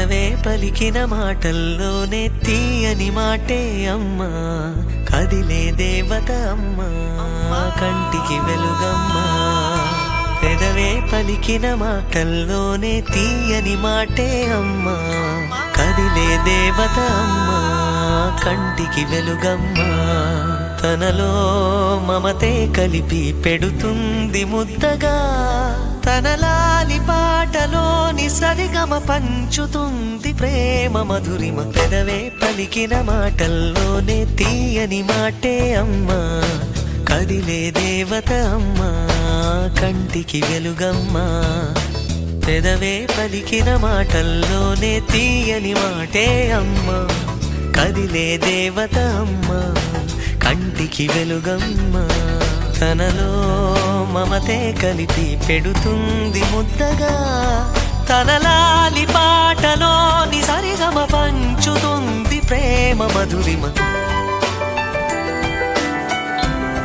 పెదవే పలికిన మాటల్లోనే తీయని మాటే అమ్మా, కదిలే దేవత అమ్మా, కంటికి వెలుగమ్మా. పెదవే పలికిన మాటల్లోనే తీయని మాటే అమ్మా, కదిలే దేవత అమ్మా, కంటికి వెలుగమ్మా. తనలో మమతే కలిపి పెడుతుంది ముద్దగా, తన లాలి పాటలోని సరిగమ పంచుతుంది ప్రేమ మధురిమ. పెదవే పలికిన మాటల్లోనే తీయని మాటే అమ్మా, కదిలే దేవత అమ్మా, కంటికి వెలుగమ్మా. పెదవే పలికిన మాటల్లోనే తీయని మాటే అమ్మా, కదిలే దేవత అమ్మా, కంటికి వెలుగమ్మా. తనలో మమతే కలిపి పెడుతుంది ముద్దగా, తన లాలి పాటలోని సరిగమ పంచుతుంది ప్రేమ మధురిమ.